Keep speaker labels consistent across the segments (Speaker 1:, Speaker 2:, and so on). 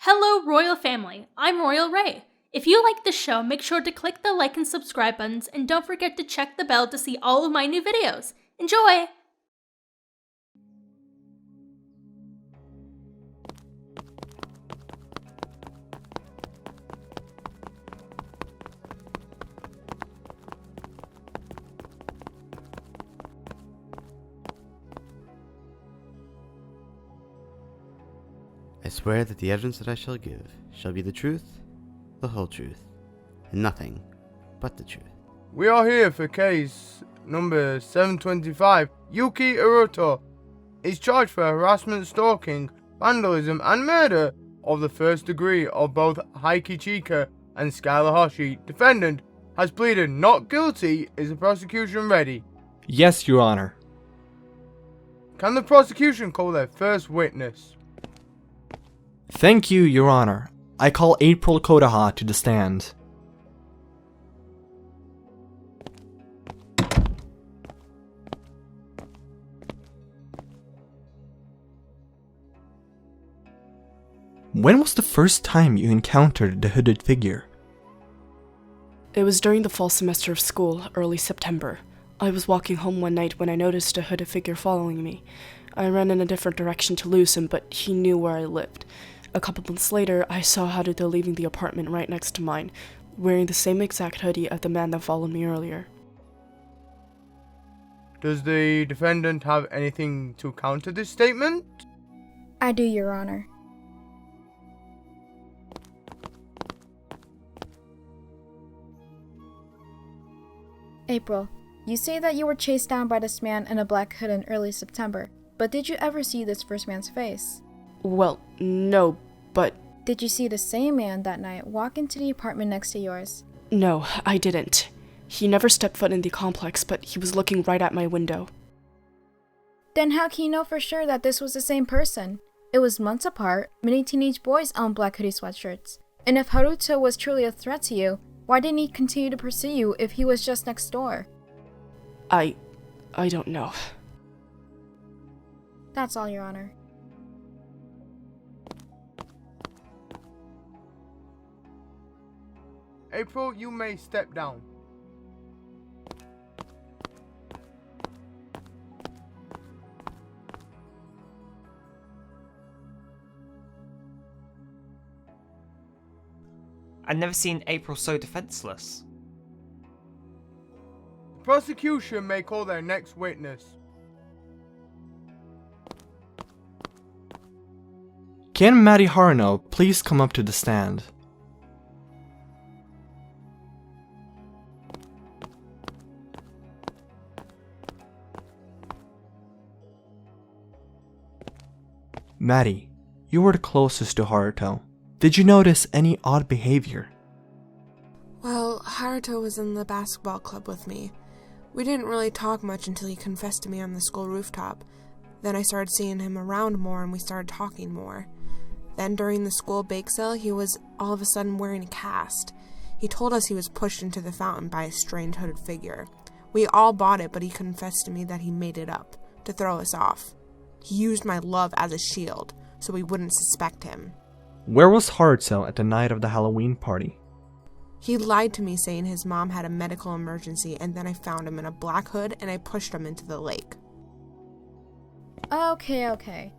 Speaker 1: Hello, Royal Family. I'm royalray. If you like this show, make sure to click the like and subscribe buttons, and don't forget to check the bell to see all of my new videos. Enjoy!
Speaker 2: I swear that the evidence that I shall give shall be the truth, the whole truth, and nothing but the truth.
Speaker 3: We are here for case number 725. Yuki Haruto is charged for harassment, stalking, vandalism, and murder of the first degree of both Heiki Chika and Skylar Hoshi. Defendant has pleaded not guilty. Is the prosecution ready?
Speaker 4: Yes, Your Honor.
Speaker 3: Can the prosecution call their first witness?
Speaker 4: Thank you, Your Honor. I call April Kodaha to the stand. When was the first time you encountered the hooded figure?
Speaker 5: It was during the fall semester of school, early September. I was walking home one night when I noticed a hooded figure following me. I ran in a different direction to lose him, but he knew where I lived. A couple months later, I saw Haruto leaving the apartment right next to mine, wearing the same exact hoodie as the man that followed me earlier.
Speaker 3: Does the defendant have anything to counter this statement?
Speaker 6: I do, Your Honor. April, you say that you were chased down by this man in a black hood in early September, but did you ever see this first man's face?
Speaker 5: Well, no, but...
Speaker 6: Did you see the same man that night walk into the apartment next to yours?
Speaker 5: No, I didn't. He never stepped foot in the complex, but he was looking right at my window.
Speaker 6: Then how can you know for sure that this was the same person? It was months apart. Many teenage boys own black hoodie sweatshirts. And if Haruto was truly a threat to you, why didn't he continue to pursue you if he was just next door?
Speaker 5: I don't know.
Speaker 6: That's all, Your Honor.
Speaker 3: April, you may step down.
Speaker 7: I've never seen April so defenseless.
Speaker 3: The prosecution may call their next witness.
Speaker 4: Can Mari Haruno please come up to the stand? Mari, you were the closest to Haruto. Did you notice any odd behavior?
Speaker 8: Well, Haruto was in the basketball club with me. We didn't really talk much until he confessed to me on the school rooftop. Then I started seeing him around more and we started talking more. Then during the school bake sale, he was all of a sudden wearing a cast. He told us he was pushed into the fountain by a strange hooded figure. We all bought it, but he confessed to me that he made it up to throw us off. He used my love as a shield, so we wouldn't suspect him.
Speaker 4: Where was Haruto at the night of the Halloween party?
Speaker 8: He lied to me saying his mom had a medical emergency, and then I found him in a black hood and I pushed him into the lake.
Speaker 6: Okay.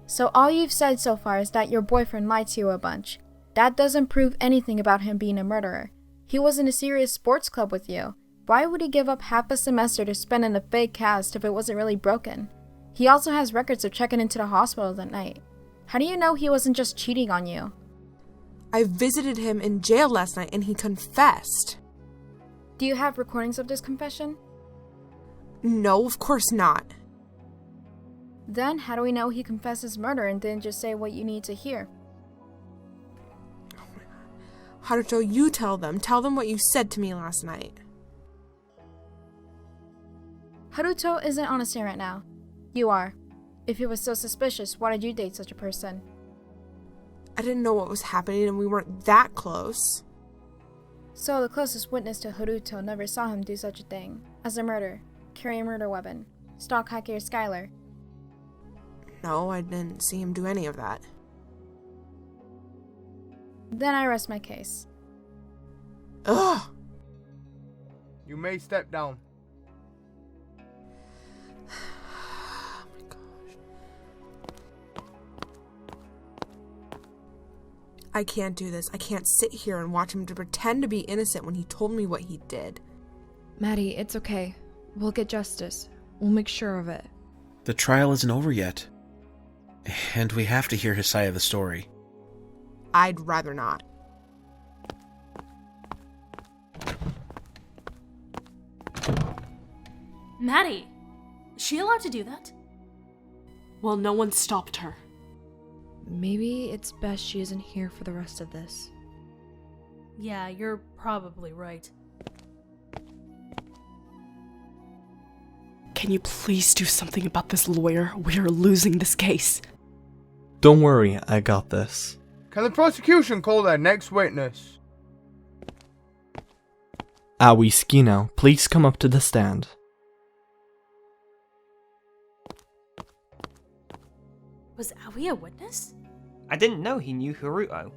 Speaker 6: So all you've said so far is that your boyfriend lied to you a bunch. That doesn't prove anything about him being a murderer. He was in a serious sports club with you. Why would he give up half a semester to spend in a fake cast if it wasn't really broken? He also has records of checking into the hospital that night. How do you know he wasn't just cheating on you?
Speaker 8: I visited him in jail last night and he confessed.
Speaker 6: Do you have recordings of this confession?
Speaker 8: No, of course not.
Speaker 6: Then how do we know he confessed his murder and didn't just say what you need to hear?
Speaker 8: Oh my God. Haruto, you tell them. Tell them what you said to me last night.
Speaker 6: Haruto isn't on a stand right now. You are. If he was so suspicious, why did you date such a person?
Speaker 8: I didn't know what was happening and we weren't that close.
Speaker 6: So the closest witness to Haruto never saw him do such a thing. As a murder, carry a murder weapon, stalk Hacker Skylar.
Speaker 8: No, I didn't see him do any of that.
Speaker 6: Then I rest my case.
Speaker 8: Ugh!
Speaker 3: You may step down.
Speaker 8: Oh my gosh. I can't do this. I can't sit here and watch him to pretend to be innocent when he told me what he did.
Speaker 9: Maddie, it's okay. We'll get justice. We'll make sure of it.
Speaker 10: The trial isn't over yet. And we have to hear his side of the story.
Speaker 8: I'd rather not.
Speaker 1: Maddie, is she allowed to do that?
Speaker 5: Well, no one stopped her.
Speaker 9: Maybe it's best she isn't here for the rest of this.
Speaker 1: Yeah, you're probably right.
Speaker 5: Can you please do something about this lawyer? We are losing this case.
Speaker 4: Don't worry, I got this.
Speaker 3: Can the prosecution call their next witness?
Speaker 4: Aoi Skino, please come up to the stand.
Speaker 1: Was Aoi a witness?
Speaker 7: I didn't know he knew Haruto.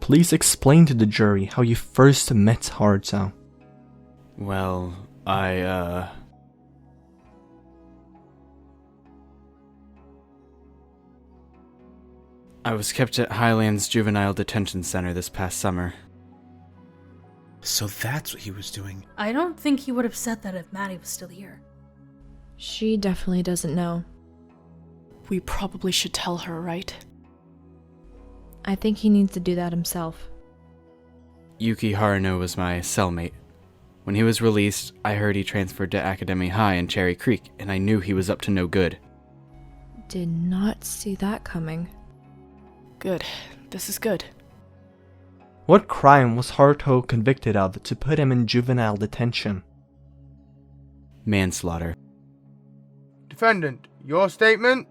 Speaker 4: Please explain to the jury how you first met Haruto.
Speaker 2: Well, I was kept at Highlands Juvenile Detention Center this past summer.
Speaker 10: So that's what he was doing.
Speaker 1: I don't think he would have said that if Maddie was still here.
Speaker 9: She definitely doesn't know.
Speaker 5: We probably should tell her, right?
Speaker 9: I think he needs to do that himself.
Speaker 2: Yuki Haruno was my cellmate. When he was released, I heard he transferred to Academy High in Cherry Creek, and I knew he was up to no good.
Speaker 9: Did not see that coming.
Speaker 5: Good. This is good.
Speaker 4: What crime was Haruto convicted of to put him in juvenile detention?
Speaker 2: Manslaughter.
Speaker 3: Defendant, your statement?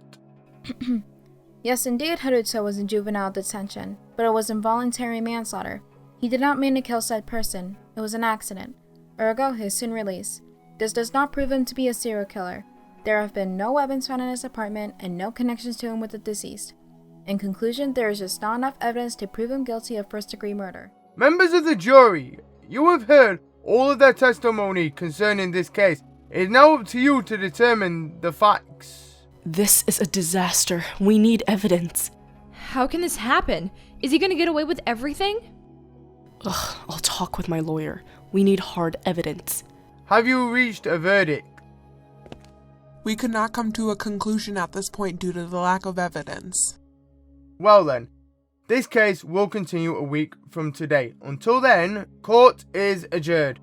Speaker 6: Yes, indeed, Haruto was in juvenile detention, but it was involuntary manslaughter. He did not mean to kill said person. It was an accident. Ergo, his soon release. This does not prove him to be a serial killer. There have been no weapons found in his apartment and no connections to him with the deceased. In conclusion, there is just not enough evidence to prove him guilty of first-degree murder.
Speaker 3: Members of the jury, you have heard all of their testimony concerning this case. It is now up to you to determine the facts.
Speaker 5: This is a disaster. We need evidence.
Speaker 9: How can this happen? Is he gonna get away with everything?
Speaker 5: Ugh, I'll talk with my lawyer. We need hard evidence.
Speaker 3: Have you reached a verdict?
Speaker 8: We could not come to a conclusion at this point due to the lack of evidence.
Speaker 3: Well then, this case will continue a week from today. Until then, court is adjourned.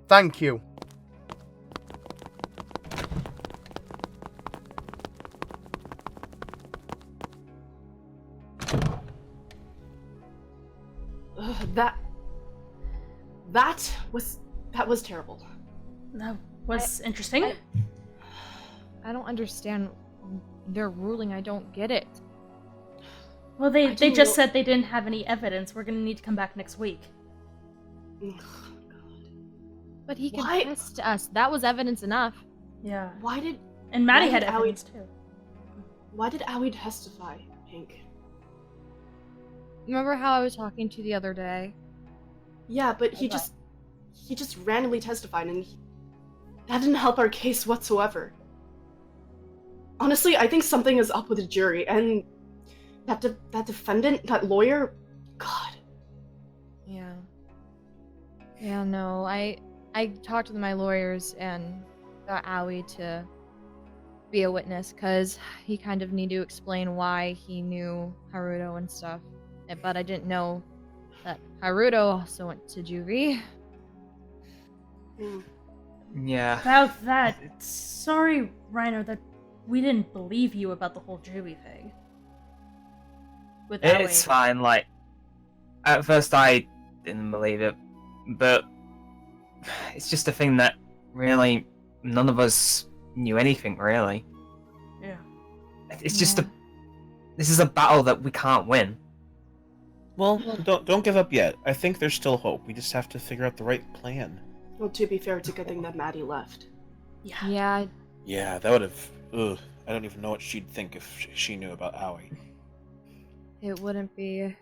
Speaker 3: Thank you.
Speaker 5: That was terrible.
Speaker 1: That was interesting.
Speaker 9: I don't understand their ruling. I don't get it.
Speaker 1: Well, they just said they didn't have any evidence. We're gonna need to come back next week.
Speaker 9: But he confessed to us. That was evidence enough.
Speaker 1: Yeah.
Speaker 5: And
Speaker 1: Maddie had evidence too.
Speaker 5: Why did Aoi testify, Pink?
Speaker 9: Remember how I was talking to you the other day?
Speaker 5: Yeah, but he just randomly testified, and that didn't help our case whatsoever. Honestly, I think something is up with the jury, and that defendant, that lawyer, God.
Speaker 9: Yeah. Yeah, no, I talked with my lawyers and got Aoi to be a witness, because he kind of needed to explain why he knew Haruto and stuff. But I didn't know that Haruto also went to juvie.
Speaker 7: Yeah.
Speaker 1: About that, sorry, Reiner, that we didn't believe you about the whole juvie thing. With
Speaker 7: It's
Speaker 1: Aoi.
Speaker 7: fine, like, at first I didn't believe it, but it's just a thing that really none of us knew anything, really.
Speaker 1: Yeah.
Speaker 7: It's just this is a battle that we can't win.
Speaker 10: Well, don't give up yet. I think there's still hope. We just have to figure out the right plan.
Speaker 5: Well, to be fair, it's a good thing that Maddie left.
Speaker 1: Yeah.
Speaker 9: Yeah.
Speaker 10: Yeah, that would have... Ugh. I don't even know what she'd think if she knew about Aoi.
Speaker 9: It wouldn't be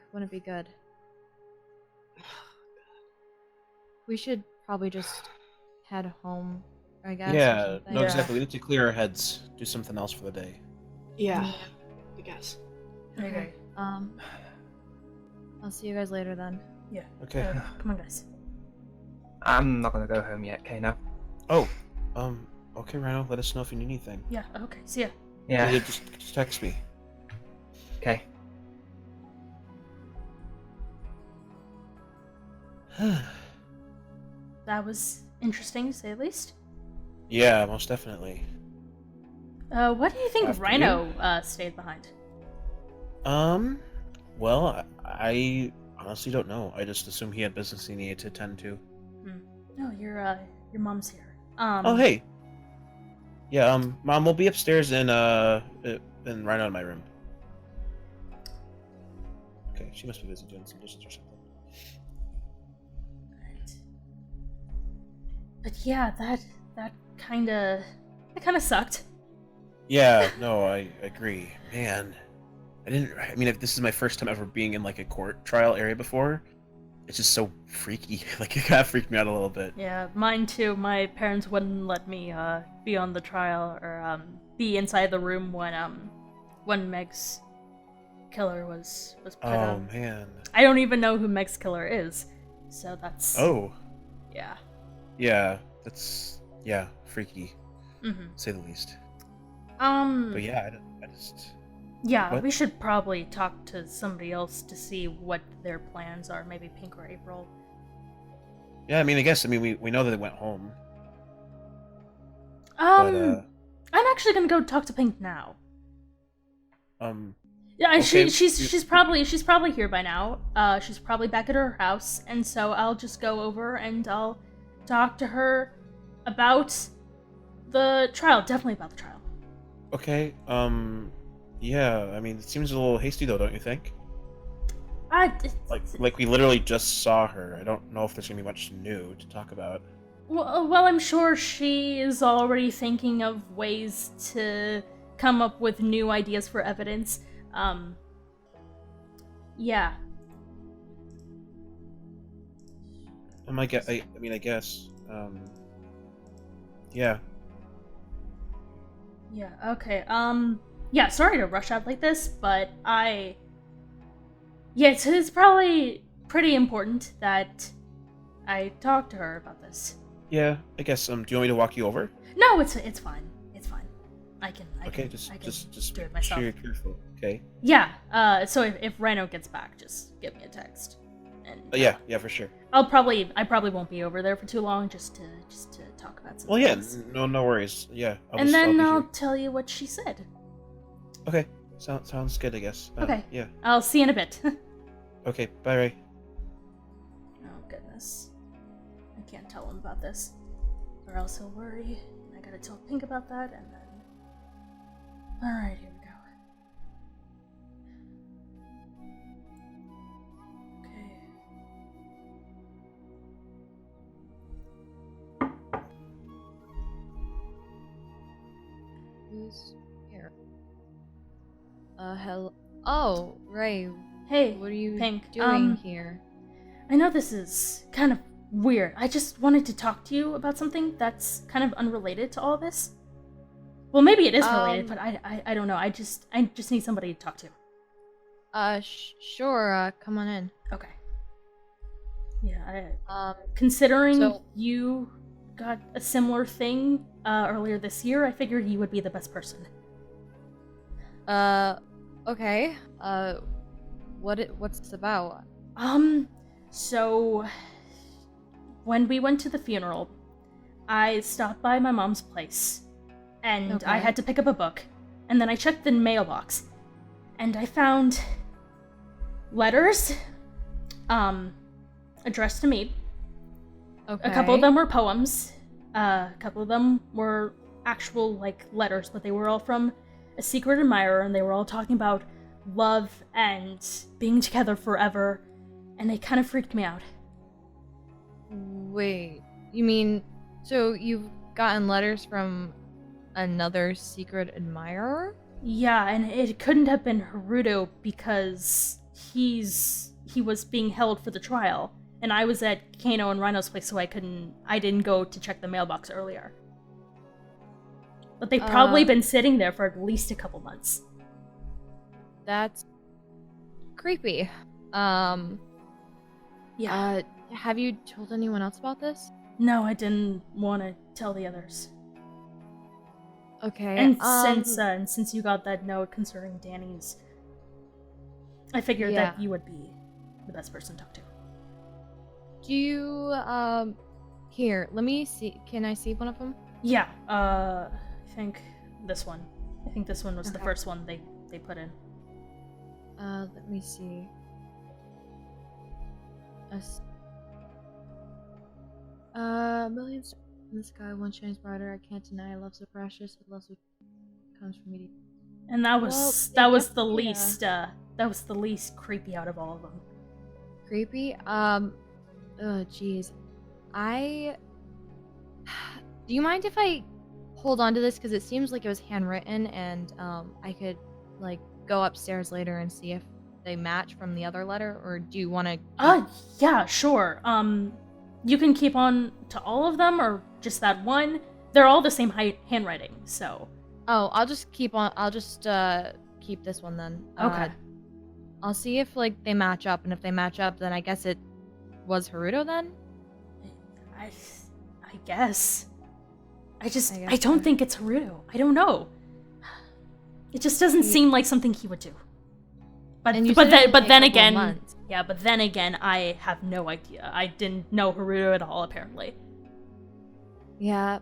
Speaker 9: good. We should probably just head home, I guess. Or
Speaker 10: Yeah,
Speaker 9: something.
Speaker 10: no, exactly. We need to clear our heads, do something else for the day.
Speaker 5: Yeah, I guess.
Speaker 1: Okay.
Speaker 9: I'll see you guys later then.
Speaker 1: Yeah.
Speaker 10: Okay.
Speaker 1: Come on, guys.
Speaker 7: I'm not gonna go home yet, Kano.
Speaker 10: Oh, okay, Rhino, let us know if you need anything.
Speaker 1: Yeah. Okay. See ya.
Speaker 7: Yeah.
Speaker 10: Just text me.
Speaker 7: Okay.
Speaker 1: That was interesting, to say the least.
Speaker 10: Yeah, most definitely.
Speaker 1: What do you think
Speaker 10: After
Speaker 1: Rhino stayed behind?
Speaker 10: Well, I honestly don't know. I just assume he had business he needed to attend to.
Speaker 1: No, your mom's here.
Speaker 10: Oh, hey. Yeah, Mom, we'll be upstairs in Rhino in my room. Okay, she must be busy doing some dishes or something.
Speaker 1: Right. But yeah, that kind of sucked.
Speaker 10: Yeah, no, I agree. Man, I mean, if this is my first time ever being in like a court trial area before, it's just so freaky. Like, it kind of freaked me out a little bit.
Speaker 1: Yeah, mine too. My parents wouldn't let me be on the trial or be inside the room when Meg's killer was put up.
Speaker 10: Oh, man.
Speaker 1: I don't even know who Meg's killer is, so that's.
Speaker 10: Oh.
Speaker 1: Yeah.
Speaker 10: Yeah, that's freaky,
Speaker 1: Mhm.
Speaker 10: to say the least.
Speaker 1: But
Speaker 10: yeah, I just.
Speaker 1: Yeah,
Speaker 10: What?
Speaker 1: we should probably talk to somebody else to see what their plans are. Maybe Pink or April.
Speaker 10: Yeah, I mean, we know that they went home.
Speaker 1: I'm actually gonna go talk to Pink now. Yeah,
Speaker 10: Okay,
Speaker 1: she's probably here by now. She's probably back at her house, and so I'll just go over and I'll talk to her about the trial. Definitely about the trial.
Speaker 10: Okay, yeah, I mean, it seems a little hasty though, don't you think? Like we literally just saw her. I don't know if there's gonna be much new to talk about.
Speaker 1: Well, I'm sure she is already thinking of ways to come up with new ideas for evidence. Yeah.
Speaker 10: I guess. Yeah.
Speaker 1: Yeah, okay. Yeah, sorry to rush out like this, but yeah, it's probably pretty important that I talk to her about this.
Speaker 10: Yeah, I guess. Do you want me to walk you over?
Speaker 1: No, it's fine. It's fine. I can
Speaker 10: Just
Speaker 1: do it
Speaker 10: make
Speaker 1: myself.
Speaker 10: sure you're careful. Okay.
Speaker 1: Yeah. So if Rhino gets back, just give me a text. And
Speaker 10: Yeah, for sure.
Speaker 1: I probably won't be over there for too long, just to talk about something.
Speaker 10: Well, yeah,
Speaker 1: else.
Speaker 10: no worries. Yeah.
Speaker 1: And then I'll tell you what she said.
Speaker 10: Okay. Sounds good, I guess.
Speaker 1: Okay.
Speaker 10: Yeah.
Speaker 1: I'll see you in a bit.
Speaker 10: Okay. Bye, Ray.
Speaker 1: Oh goodness. I can't tell him about this, or else he'll worry. And I gotta tell Pink about that, and then. Alright, here we go. Okay.
Speaker 9: Who's here? Hello. Oh, Ray.
Speaker 1: Hey,
Speaker 9: What are you
Speaker 1: Pink.
Speaker 9: doing here?
Speaker 1: I know this is kind of weird. I just wanted to talk to you about something that's kind of unrelated to all this. Well, maybe it is related, but I don't know. I just need somebody to talk to.
Speaker 9: Sure. Come on in.
Speaker 1: Okay. Yeah. Considering
Speaker 9: so-
Speaker 1: you got a similar thing earlier this year, I figured you would be the best person.
Speaker 9: Okay. What's this about?
Speaker 1: So when we went to the funeral, I stopped by my mom's place, and I
Speaker 9: Okay.
Speaker 1: had to pick up a book, and then I checked the mailbox, and I found letters, addressed to me.
Speaker 9: Okay.
Speaker 1: A couple of them were poems, a couple of them were actual, like, letters, but they were all from a secret admirer, and they were all talking about love and being together forever, and it kind of freaked me out.
Speaker 9: Wait, you mean so you've gotten letters from another secret admirer?
Speaker 1: Yeah, and it couldn't have been Haruto because he was being held for the trial, and I was at Kano and Rhino's place, so I didn't go to check the mailbox earlier. But they've probably been sitting there for at least a couple months.
Speaker 9: That's creepy.
Speaker 1: Yeah.
Speaker 9: Have you told anyone else about this?
Speaker 1: No, I didn't want to tell the others.
Speaker 9: Okay.
Speaker 1: And since you got that note concerning Danny's, I figured that you would be the best person to talk to.
Speaker 9: Do you, here, let me see. Can I see one of them?
Speaker 1: Yeah, I think this one. I think this one was the
Speaker 9: Okay.
Speaker 1: first one they put in.
Speaker 9: Let me see. Millions in the sky, one shines brighter. I can't deny love's so precious. It loves what comes from me.
Speaker 1: And that was the least creepy out of all of them.
Speaker 9: Creepy? Jeez. Do you mind if I hold on to this? Because it seems like it was handwritten, and I could, like, go upstairs later and see if they match from the other letter, or do you want to...
Speaker 1: Yeah, sure. You can keep on to all of them, or just that one. They're all the same handwriting, so...
Speaker 9: Oh, I'll just keep this one then.
Speaker 1: Okay.
Speaker 9: I'll see if, like, they match up, and if they match up, then I guess it was Haruto then?
Speaker 1: I guess. I
Speaker 9: guess
Speaker 1: don't
Speaker 9: so.
Speaker 1: think it's Haruto. I don't know. It just doesn't seem like something he would do. But
Speaker 9: And you
Speaker 1: but
Speaker 9: said it
Speaker 1: then
Speaker 9: would
Speaker 1: but
Speaker 9: take
Speaker 1: then
Speaker 9: a couple
Speaker 1: again,
Speaker 9: months.
Speaker 1: yeah. But then again, I have no idea. I didn't know Haruto at all, apparently.
Speaker 9: Yeah.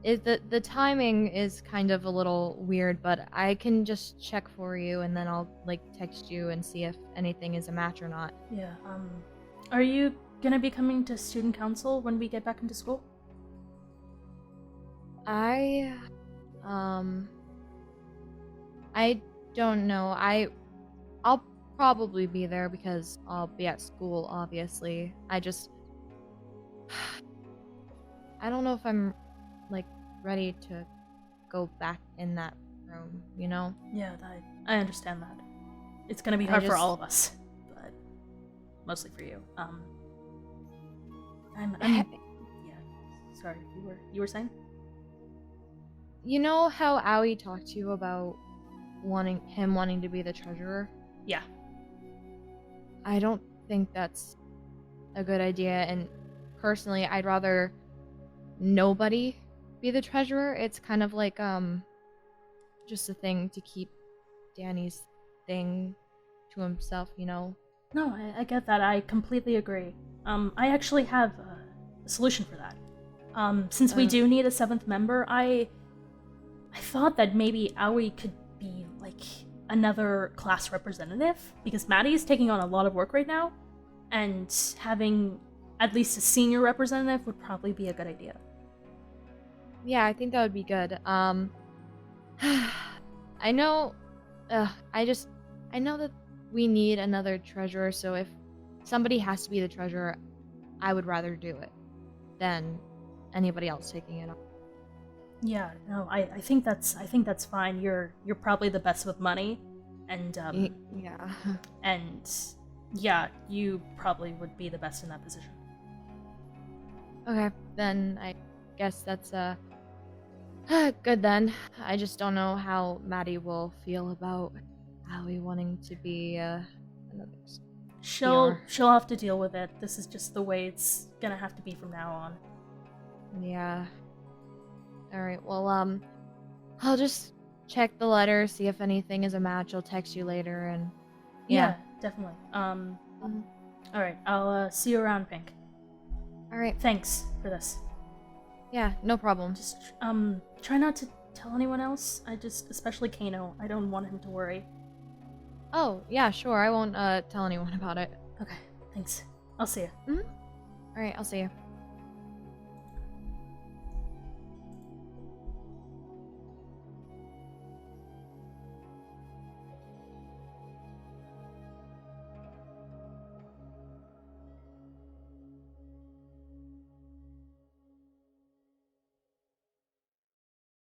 Speaker 9: The timing is kind of a little weird, but I can just check for you, and then I'll, like, text you and see if anything is a match or not.
Speaker 1: Yeah. Are you gonna be coming to student council when we get back into school?
Speaker 9: I don't know. I'll probably be there because I'll be at school, obviously. I don't know if I'm, like, ready to go back in that room, you know?
Speaker 1: Yeah, I understand that. It's gonna be hard for all of us, but mostly for you. Yeah. Sorry, you were saying?
Speaker 9: You know how Aoi talked to you about wanting to be the treasurer?
Speaker 1: Yeah.
Speaker 9: I don't think that's a good idea, and personally, I'd rather nobody be the treasurer. It's kind of like just a thing to keep Danny's thing to himself, you know?
Speaker 1: No, I get that. I completely agree. I actually have a solution for that. Since we do need a 7th member, I thought that maybe Aoi could be, like, another class representative, because Maddie's taking on a lot of work right now, and having at least a senior representative would probably be a good idea.
Speaker 9: Yeah, I think that would be good. I know that we need another treasurer, so if somebody has to be the treasurer, I would rather do it than anybody else taking it on.
Speaker 1: Yeah, no, I think that's fine. You're probably the best with money, and
Speaker 9: yeah.
Speaker 1: and yeah, you probably would be the best in that position.
Speaker 9: Okay, then I guess that's good then. I just don't know how Maddie will feel about Aoi wanting to be another.
Speaker 1: She'll have to deal with it. This is just the way it's gonna have to be from now on.
Speaker 9: Yeah. Alright, well, I'll just check the letter, see if anything is a match. I'll text you later, and
Speaker 1: Yeah, definitely. Alright, I'll see you around, Pink.
Speaker 9: Alright.
Speaker 1: Thanks for this.
Speaker 9: Yeah, no problem.
Speaker 1: Just, try not to tell anyone else. Especially Kano. I don't want him to worry.
Speaker 9: Oh, yeah, sure. I won't tell anyone about it.
Speaker 1: Okay, thanks. I'll see you.
Speaker 9: Alright, I'll see you.